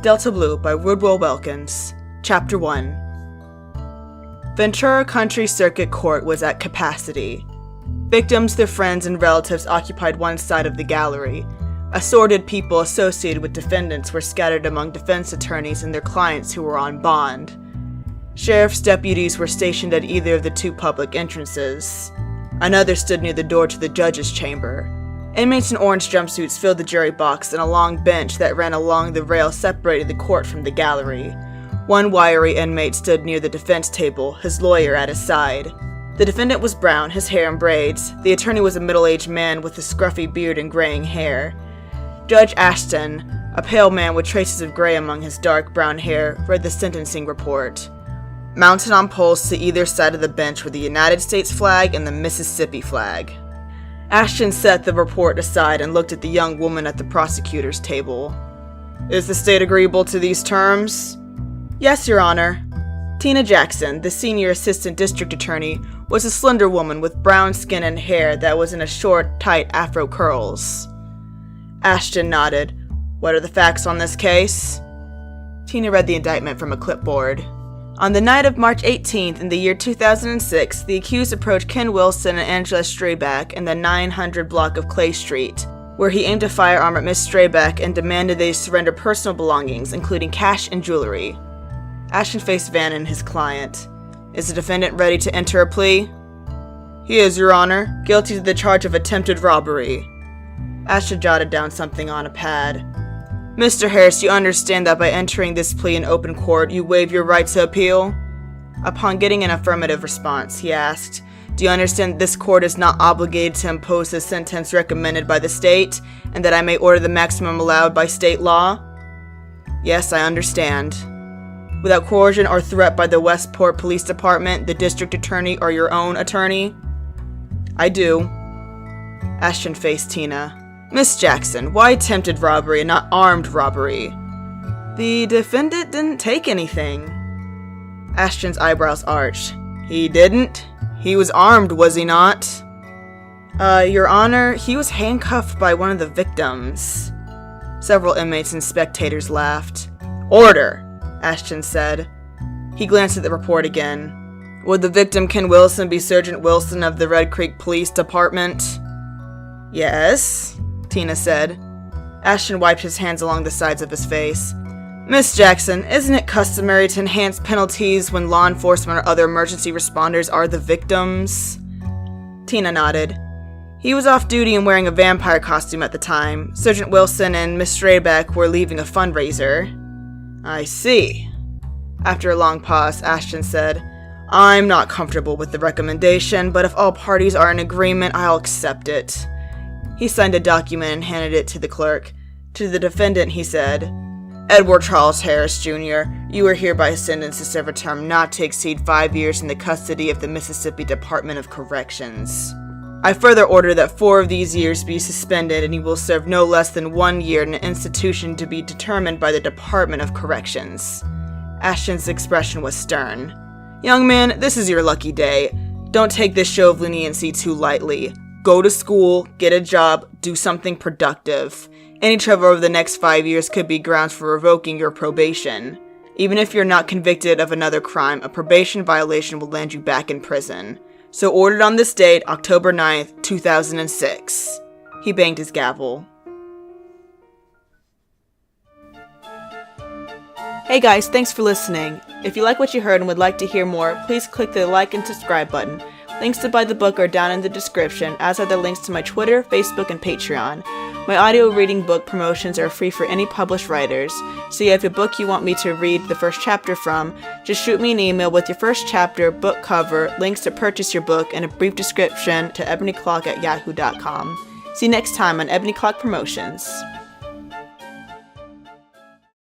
Delta Blue by Woodrow Wilkins. Chapter 1. Ventura Country Circuit Court was at capacity. Victims, their friends, and relatives occupied one side of the gallery. Assorted people associated with defendants were scattered among defense attorneys and their clients who were on bond. Sheriff's deputies were stationed at either of the two public entrances. Another stood near the door to the judge's chamber. Inmates in orange jumpsuits filled the jury box and a long bench that ran along the rail separated the court from the gallery. One wiry inmate stood near the defense table, his lawyer at his side. The defendant was brown, his hair in braids. The attorney was a middle-aged man with a scruffy beard and graying hair. Judge Ashton, a pale man with traces of gray among his dark brown hair, read the sentencing report. Mounted on poles to either side of the bench were the United States flag and the Mississippi flag. Ashton set the report aside and looked at the young woman at the prosecutor's table. "Is the state agreeable to these terms?" "Yes, Your Honor." Tina Jackson, the senior assistant district attorney, was a slender woman with brown skin and hair that was in a short, tight afro curls. Ashton nodded. "What are the facts on this case?" Tina read the indictment from a clipboard. On the night of March 18th in the year 2006, the accused approached Ken Wilson and Angela Strayback in the 900 block of Clay Street, where he aimed a firearm at Miss Strayback and demanded they surrender personal belongings, including cash and jewelry. Ashton faced Van and his client. "Is the defendant ready to enter a plea?" "He is, Your Honor, guilty to the charge of attempted robbery." Ashton jotted down something on a pad. "Mr. Harris, you understand that by entering this plea in open court, you waive your right to appeal?" Upon getting an affirmative response, he asked, "Do you understand that this court is not obligated to impose the sentence recommended by the state, and that I may order the maximum allowed by state law?" "Yes, I understand." "Without coercion or threat by the Westport Police Department, the district attorney, or your own attorney?" "I do." Ashton faced Tina. "Miss Jackson, why attempted robbery and not armed robbery?" "The defendant didn't take anything." Ashton's eyebrows arched. "He didn't? He was armed, was he not?" Your Honor, he was handcuffed by one of the victims." Several inmates and spectators laughed. "Order!" Ashton said. He glanced at the report again. "Would the victim, Ken Wilson, be Sergeant Wilson of the Red Creek Police Department?" "Yes," Tina said. Ashton wiped his hands along the sides of his face. "Miss Jackson, isn't it customary to enhance penalties when law enforcement or other emergency responders are the victims?" Tina nodded. "He was off duty and wearing a vampire costume at the time. Sergeant Wilson and Miss Strayback were leaving a fundraiser." "I see." After a long pause, Ashton said, "I'm not comfortable with the recommendation, but if all parties are in agreement, I'll accept it." He signed a document and handed it to the clerk. To the defendant, he said, "Edward Charles Harris, Jr., you are hereby sentenced to serve a term not to exceed 5 years in the custody of the Mississippi Department of Corrections. I further order that 4 of these years be suspended and you will serve no less than 1 year in an institution to be determined by the Department of Corrections." Ashton's expression was stern. "Young man, this is your lucky day. Don't take this show of leniency too lightly. Go to school, get a job, do something productive. Any trouble over the next 5 years could be grounds for revoking your probation. Even if you're not convicted of another crime, a probation violation will land you back in prison. So ordered on this date, October 9th, 2006. He banged his gavel. Hey guys, thanks for listening. If you like what you heard and would like to hear more, please click the like and subscribe button. Links to buy the book are down in the description, as are the links to my Twitter, Facebook, and Patreon. My audio reading book promotions are free for any published writers, so if you have a book you want me to read the first chapter from, just shoot me an email with your first chapter, book cover, links to purchase your book, and a brief description to ebonyclokk@yahoo.com. See you next time on Ebonyclokk Promotions.